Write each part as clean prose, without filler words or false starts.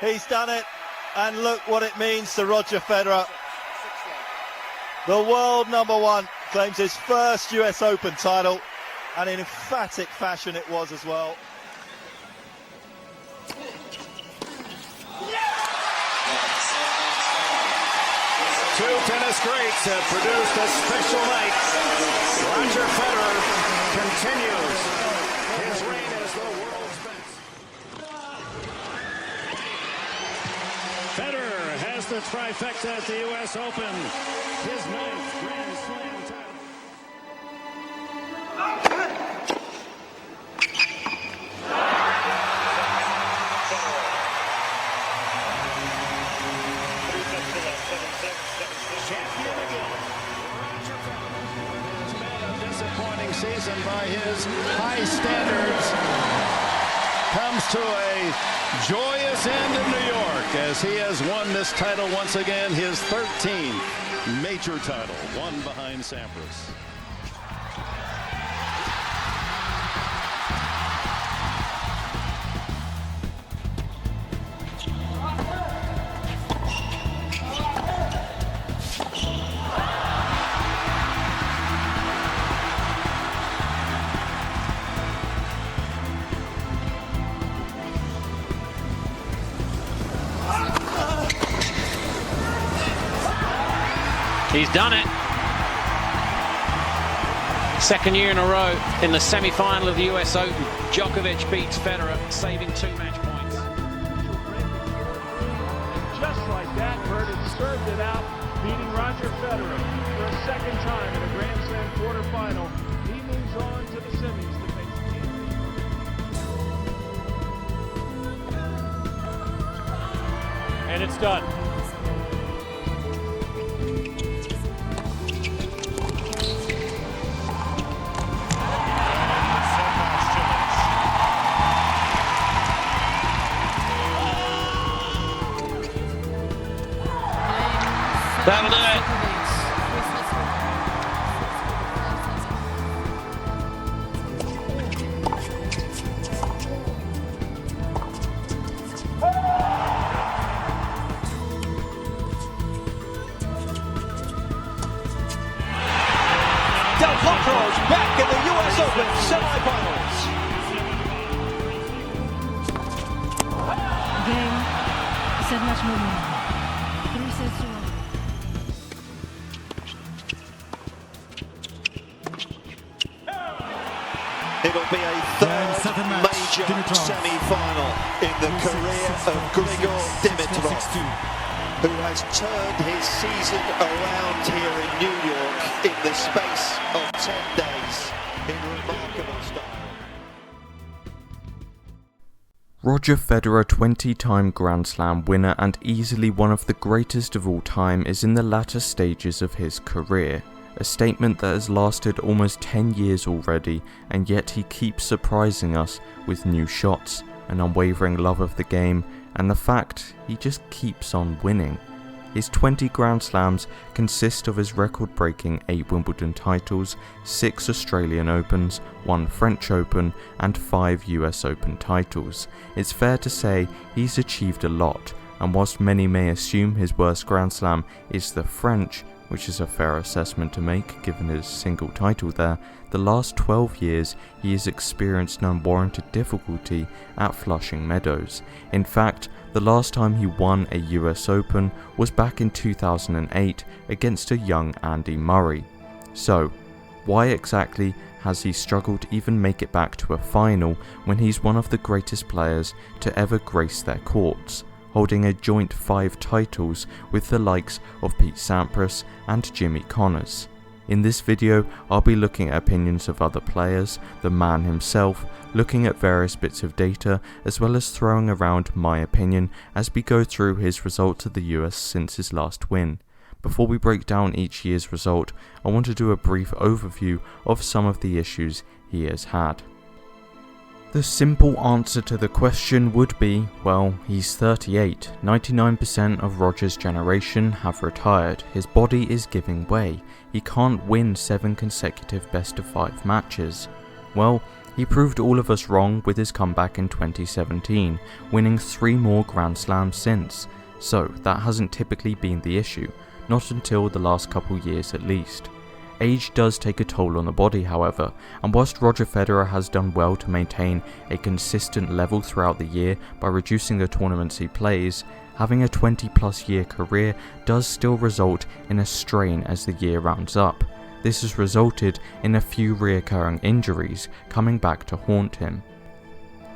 He's done it, and look what it means to Roger Federer. The world #1 claims his first US Open title, and in emphatic fashion it was as well. Two tennis greats have produced a special night. Roger Federer continues his reign as the world's best. Federer has the trifecta at the US Open, his 9th Grand Slam title. Champion again. Roger Federer has been a disappointing season by his high standards. Comes to a joyous end in New York as he has won this title once again, his 13th major title, one behind Sampras. He's done it. Second year in a row in the semi-final of the US Open. Djokovic beats Federer, saving 2 match points. Just like that, Meadows served it out, beating Roger Federer for a second time in a Grand Slam quarterfinal. He moves on to the semis to face and it's done. That'll do it. Del Potro's back in the US Open semi-finals. Game, set match moment. 3 sets to 1. It'll be a third major semi-final in the career of Grigor Dimitrov, who has turned his season around here in New York in the space of 10 days in remarkable style. Roger Federer, 20-time Grand Slam winner and easily one of the greatest of all time, is in the latter stages of his career. A statement that has lasted almost 10 years already, and yet he keeps surprising us with new shots, an unwavering love of the game, and the fact he just keeps on winning. His 20 Grand Slams consist of his record-breaking 8 Wimbledon titles, 6 Australian Opens, 1 French Open, and 5 US Open titles. It's fair to say he's achieved a lot, and whilst many may assume his worst Grand Slam is the French, which is a fair assessment to make given his single title there, the last 12 years he has experienced an unwarranted difficulty at Flushing Meadows. In fact, the last time he won a US Open was back in 2008 against a young Andy Murray. So, why exactly has he struggled to even make it back to a final when he's one of the greatest players to ever grace their courts, holding a joint 5 titles with the likes of Pete Sampras and Jimmy Connors? In this video, I'll be looking at opinions of other players, the man himself, looking at various bits of data, as well as throwing around my opinion as we go through his results at the US since his last win. Before we break down each year's result, I want to do a brief overview of some of the issues he has had. The simple answer to the question would be, well, he's 38, 99% of Roger's generation have retired, his body is giving way, he can't win 7 consecutive best of 5 matches. Well, He proved all of us wrong with his comeback in 2017, winning 3 more Grand Slams since. So that hasn't typically been the issue, not until the last couple years at least. Age does take a toll on the body, however, and whilst Roger Federer has done well to maintain a consistent level throughout the year by reducing the tournaments he plays, having a 20+ year career does still result in a strain as the year rounds up. This has resulted in a few reoccurring injuries coming back to haunt him.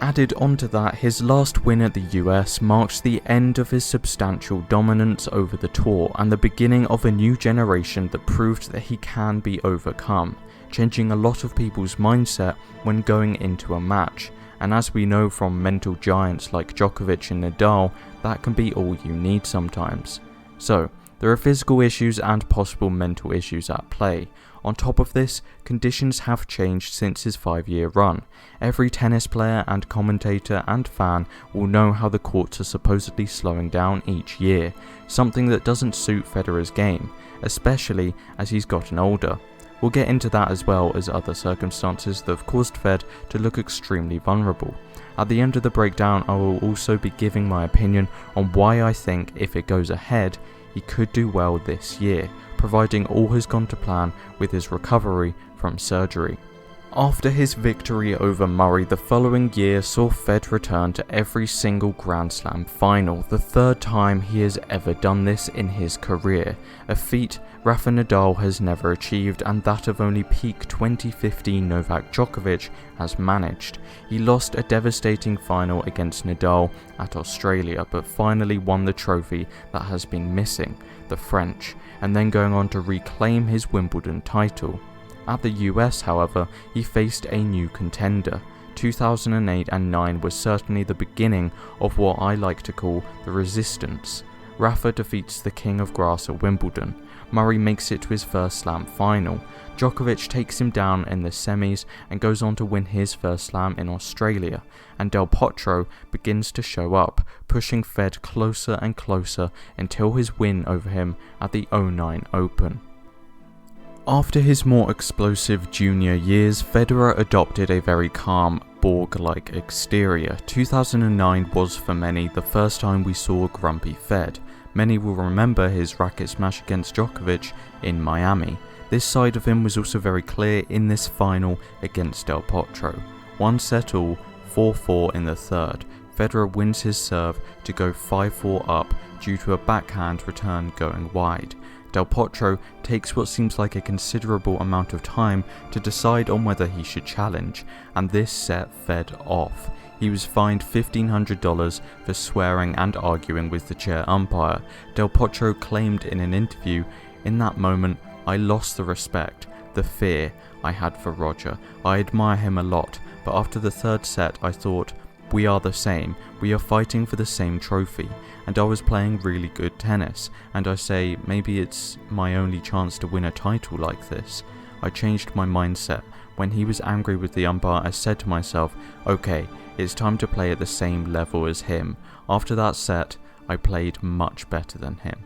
Added onto that, his last win at the US marks the end of his substantial dominance over the tour and the beginning of a new generation that proved that he can be overcome, changing a lot of people's mindset when going into a match, and as we know from mental giants like Djokovic and Nadal, that can be all you need sometimes. So, there are physical issues and possible mental issues at play. On top of this, conditions have changed since his 5-year run. Every tennis player and commentator and fan will know how the courts are supposedly slowing down each year, something that doesn't suit Federer's game, especially as he's gotten older. We'll get into that as well as other circumstances that have caused Fed to look extremely vulnerable. At the end of the breakdown, I will also be giving my opinion on why I think if it goes ahead, he could do well this year, providing all has gone to plan with his recovery from surgery. After his victory over Murray, the following year saw Fed return to every single Grand Slam final, the 3rd time he has ever done this in his career, a feat Rafa Nadal has never achieved and that of only peak 2015 Novak Djokovic has managed. He lost a devastating final against Nadal at Australia, but finally won the trophy that has been missing, the French, and then going on to reclaim his Wimbledon title. At the US, however, he faced a new contender. 2008 and 9 was certainly the beginning of what I like to call the resistance. Rafa defeats the King of Grass at Wimbledon. Murray makes it to his first Slam final. Djokovic takes him down in the semis and goes on to win his first Slam in Australia, and Del Potro begins to show up, pushing Fed closer and closer until his win over him at the 2009 Open. After his more explosive junior years, Federer adopted a very calm, Borg-like exterior. 2009 was for many the first time we saw grumpy Fed. Many will remember his racket smash against Djokovic in Miami. This side of him was also very clear in this final against Del Potro. 1 set all, 4-4 in the 3rd. Federer wins his serve to go 5-4 up due to a backhand return going wide. Del Potro takes what seems like a considerable amount of time to decide on whether he should challenge, and this set Fed off. He was fined $1,500 for swearing and arguing with the chair umpire. Del Potro claimed in an interview, "In that moment, I lost the respect, the fear I had for Roger. I admire him a lot, but after the 3rd set I thought, we are the same, we are fighting for the same trophy, and I was playing really good tennis, and I say, maybe it's my only chance to win a title like this. I changed my mindset. When he was angry with the umpire, I said to myself, okay, it's time to play at the same level as him. After that set, I played much better than him."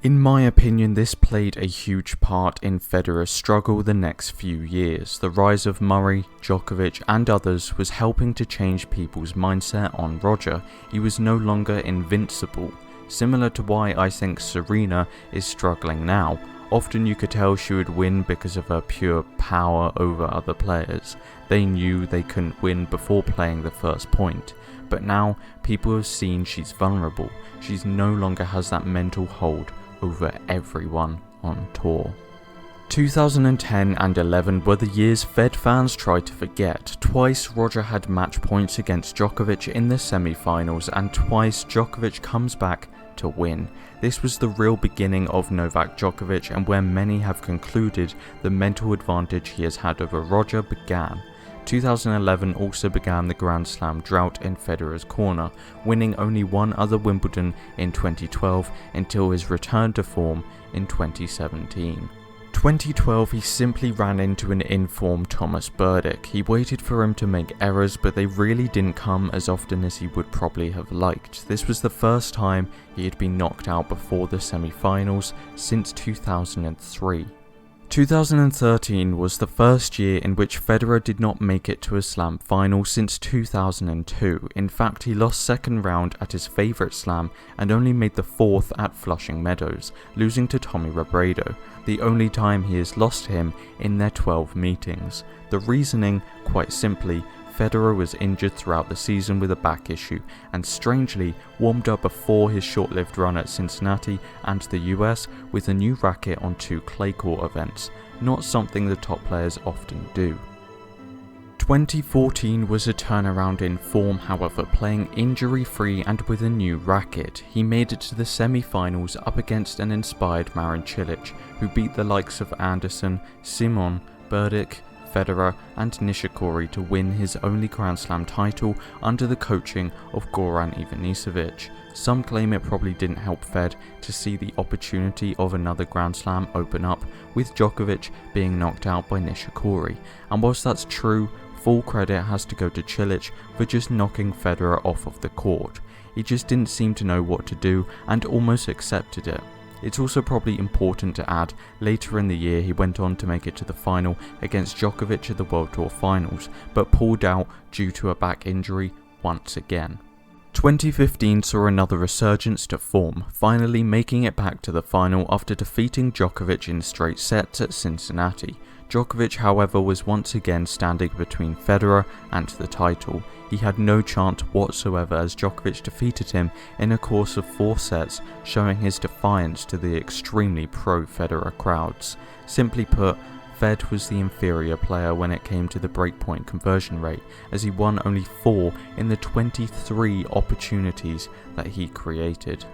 In my opinion, this played a huge part in Federer's struggle the next few years. The rise of Murray, Djokovic and others was helping to change people's mindset on Roger. He was no longer invincible, similar to why I think Serena is struggling now. Often you could tell she would win because of her pure power over other players. They knew they couldn't win before playing the first point. But now, people have seen she's vulnerable. She no longer has that mental hold over everyone on tour. 2010 and 11 were the years Fed fans tried to forget. Twice Roger had match points against Djokovic in the semi-finals, and twice Djokovic comes back to win. This was the real beginning of Novak Djokovic, and where many have concluded the mental advantage he has had over Roger began. 2011 also began the Grand Slam drought in Federer's corner, winning only one other Wimbledon in 2012 until his return to form in 2017. 2012 he simply ran into an informed Thomas Berdych. He waited for him to make errors, but they really didn't come as often as he would probably have liked. This was the first time he had been knocked out before the semi-finals since 2003. 2013 was the first year in which Federer did not make it to a Slam final since 2002. In fact, he lost second round at his favourite Slam and only made the fourth at Flushing Meadows, losing to Tommy Robredo, the only time he has lost to him in their 12 meetings. The reasoning, quite simply, Federer was injured throughout the season with a back issue, and strangely warmed up before his short-lived run at Cincinnati and the US with a new racket on 2 clay court events, not something the top players often do. 2014 was a turnaround in form, however, playing injury-free and with a new racket. He made it to the semi-finals up against an inspired Marin Cilic, who beat the likes of Anderson, Simon, Berdych, Federer and Nishikori to win his only Grand Slam title under the coaching of Goran Ivanisevic. Some claim it probably didn't help Fed to see the opportunity of another Grand Slam open up, with Djokovic being knocked out by Nishikori, and whilst that's true, full credit has to go to Cilic for just knocking Federer off of the court. He just didn't seem to know what to do and almost accepted it. It's also probably important to add, later in the year he went on to make it to the final against Djokovic at the World Tour Finals, but pulled out due to a back injury once again. 2015 saw another resurgence to form, finally making it back to the final after defeating Djokovic in straight sets at Cincinnati. Djokovic, however, was once again standing between Federer and the title. He had no chance whatsoever as Djokovic defeated him in a course of 4 sets, showing his defiance to the extremely pro-Federer crowds. Simply put, Fed was the inferior player when it came to the breakpoint conversion rate, as he won only 4 in the 23 opportunities that he created.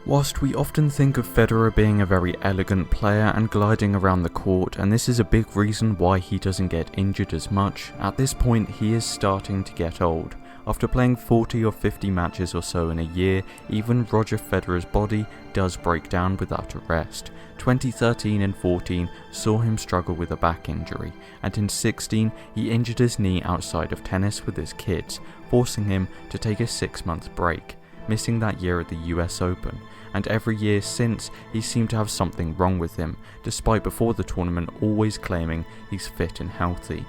Whilst we often think of Federer being a very elegant player and gliding around the court, and this is a big reason why he doesn't get injured as much, at this point he is starting to get old. After playing 40 or 50 matches or so in a year, even Roger Federer's body does break down without a rest. 2013 and 14 saw him struggle with a back injury, and in 16 he injured his knee outside of tennis with his kids, forcing him to take a 6-month break, missing that year at the US Open, and every year since he seemed to have something wrong with him, despite before the tournament always claiming he's fit and healthy.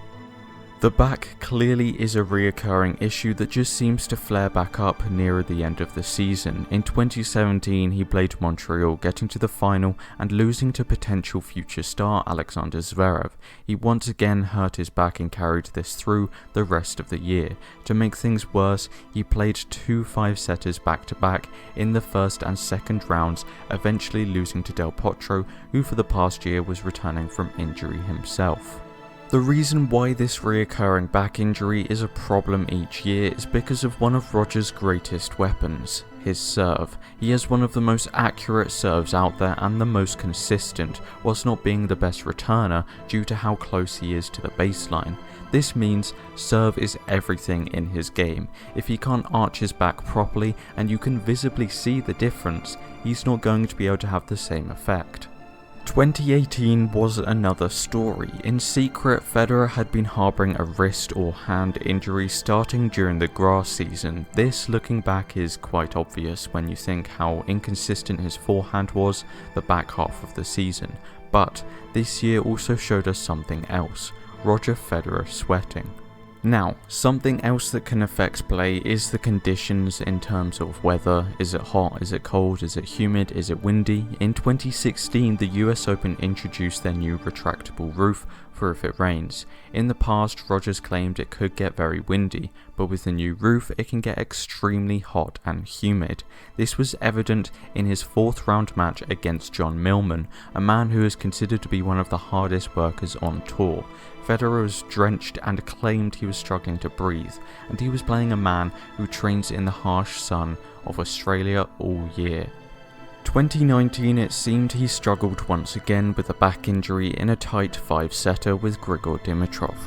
The back clearly is a reoccurring issue that just seems to flare back up nearer the end of the season. In 2017 he played Montreal, getting to the final and losing to potential future star Alexander Zverev. He once again hurt his back and carried this through the rest of the year. To make things worse, he played 2 5-setters back-to-back in the first and second rounds, eventually losing to Del Potro, who for the past year was returning from injury himself. The reason why this reoccurring back injury is a problem each year is because of one of Roger's greatest weapons, his serve. He has one of the most accurate serves out there and the most consistent, whilst not being the best returner due to how close he is to the baseline. This means serve is everything in his game. If he can't arch his back properly and you can visibly see the difference, he's not going to be able to have the same effect. 2018 was another story. In secret, Federer had been harbouring a wrist or hand injury starting during the grass season. This, looking back, is quite obvious when you think how inconsistent his forehand was the back half of the season. But this year also showed us something else: Roger Federer sweating. Now, something else that can affect play is the conditions in terms of weather. Is it hot? Is it cold? Is it humid? Is it windy? In 2016, the US Open introduced their new retractable roof for if it rains. In the past, Rogers claimed it could get very windy, but with the new roof, it can get extremely hot and humid. This was evident in his 4th round match against John Millman, a man who is considered to be one of the hardest workers on tour. Federer was drenched and claimed he was struggling to breathe, and he was playing a man who trains in the harsh sun of Australia all year. 2019, it seemed he struggled once again with a back injury in a tight 5-setter with Grigor Dimitrov.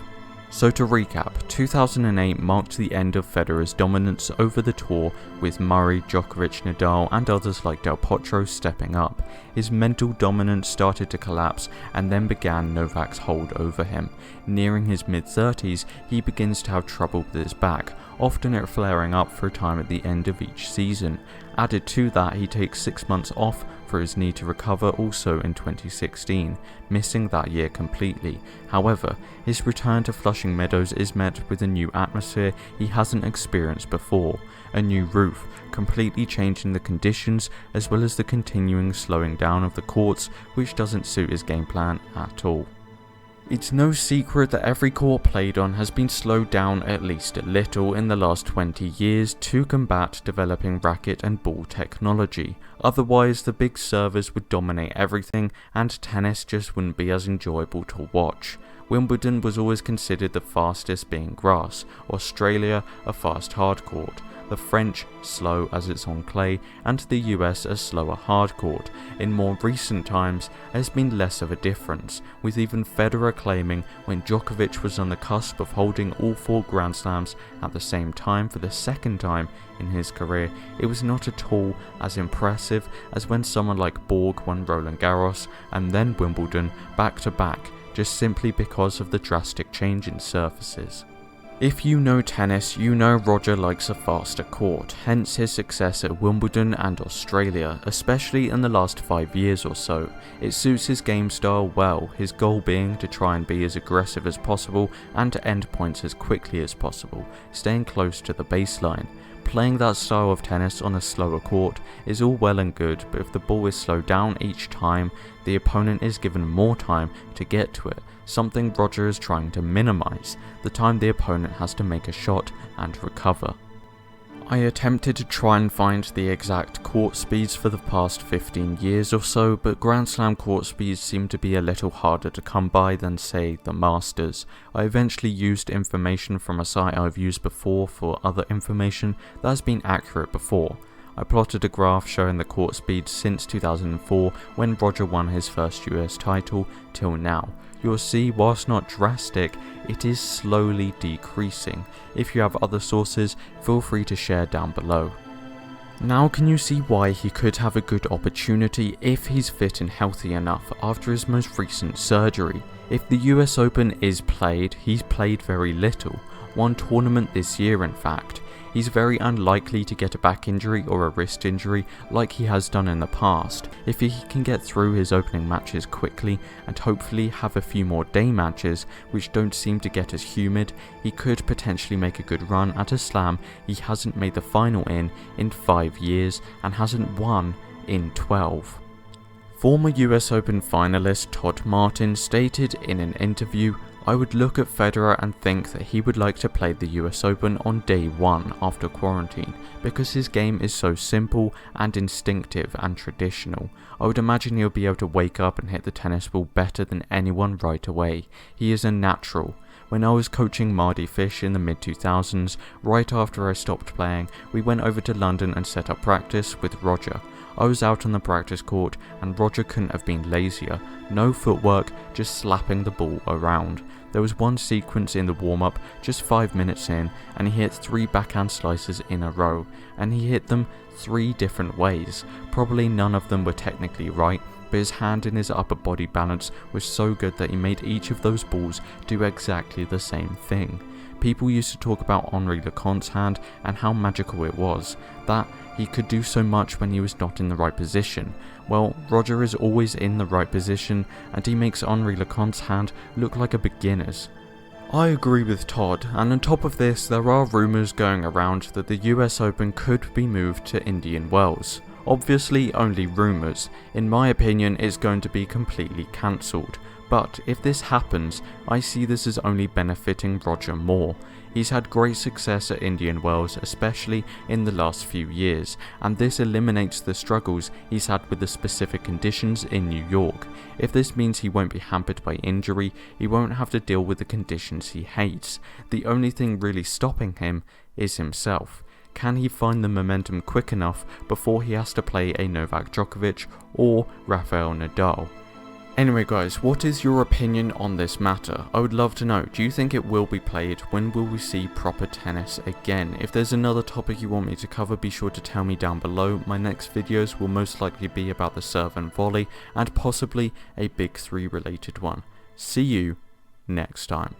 So to recap, 2008 marked the end of Federer's dominance over the tour, with Murray, Djokovic, Nadal and others like Del Potro stepping up. His mental dominance started to collapse and then began Novak's hold over him. Nearing his mid-30s, he begins to have trouble with his back, often it flaring up for a time at the end of each season. Added to that, he takes 6 months off for his knee to recover also in 2016, missing that year completely. However, his return to Flushing Meadows is met with a new atmosphere he hasn't experienced before, a new roof, completely changing the conditions as well as the continuing slowing down of the courts, which doesn't suit his game plan at all. It's no secret that every court played on has been slowed down at least a little in the last 20 years to combat developing racket and ball technology. Otherwise, the big servers would dominate everything and tennis just wouldn't be as enjoyable to watch. Wimbledon was always considered the fastest being grass, Australia a fast hard court, the French slow as it's on clay, and the US a slower hard court. In more recent times, there's been less of a difference, with even Federer claiming when Djokovic was on the cusp of holding all 4 Grand Slams at the same time for the second time in his career, it was not at all as impressive as when someone like Borg won Roland Garros and then Wimbledon back to back, just simply because of the drastic change in surfaces. If you know tennis, you know Roger likes a faster court, hence his success at Wimbledon and Australia, especially in the last 5 years or so. It suits his game style well, his goal being to try and be as aggressive as possible and to end points as quickly as possible, staying close to the baseline. Playing that style of tennis on a slower court is all well and good, but if the ball is slowed down each time, the opponent is given more time to get to it, something Roger is trying to minimise, the time the opponent has to make a shot and recover. I attempted to try and find the exact court speeds for the past 15 years or so, but Grand Slam court speeds seem to be a little harder to come by than, say, the Masters. I eventually used information from a site I've used before for other information that has been accurate before. I plotted a graph showing the court speed since 2004 when Roger won his first US title till now. You'll see, whilst not drastic, it is slowly decreasing. If you have other sources, feel free to share down below. Now can you see why he could have a good opportunity if he's fit and healthy enough after his most recent surgery? If the US Open is played, he's played very little. One tournament this year in fact. He's very unlikely to get a back injury or a wrist injury like he has done in the past. If he can get through his opening matches quickly and hopefully have a few more day matches which don't seem to get as humid, he could potentially make a good run at a slam he hasn't made the final in 5 years and hasn't won in 12. Former US Open finalist Todd Martin stated in an interview, "I would look at Federer and think that he would like to play the US Open on day 1 after quarantine, because his game is so simple and instinctive and traditional. I would imagine he'll be able to wake up and hit the tennis ball better than anyone right away. He is a natural." When I was coaching Mardy Fish in the mid-2000s, right after I stopped playing, we went over to London and set up practice with Roger. I was out on the practice court and Roger couldn't have been lazier. No footwork, just slapping the ball around. There was one sequence in the warm-up, just 5 minutes in, and he hit 3 backhand slices in a row, and he hit them 3 different ways. Probably none of them were technically right, but his hand and his upper body balance was so good that he made each of those balls do exactly the same thing. People used to talk about Henri Leconte's hand and how magical it was, that he could do so much when he was not in the right position. Well, Roger is always in the right position, and he makes Henri Leconte's hand look like a beginner's. I agree with Todd, and on top of this, there are rumours going around that the US Open could be moved to Indian Wells. Obviously only rumours. In my opinion, it's going to be completely cancelled. But if this happens, I see this as only benefiting Roger more. He's had great success at Indian Wells, especially in the last few years, and this eliminates the struggles he's had with the specific conditions in New York. If this means he won't be hampered by injury, he won't have to deal with the conditions he hates. The only thing really stopping him is himself. Can he find the momentum quick enough before he has to play a Novak Djokovic or Rafael Nadal? Anyway guys, what is your opinion on this matter? I would love to know. Do you think it will be played? When will we see proper tennis again? If there's another topic you want me to cover, be sure to tell me down below. My next videos will most likely be about the serve and volley, and possibly a Big 3 related one. See you next time.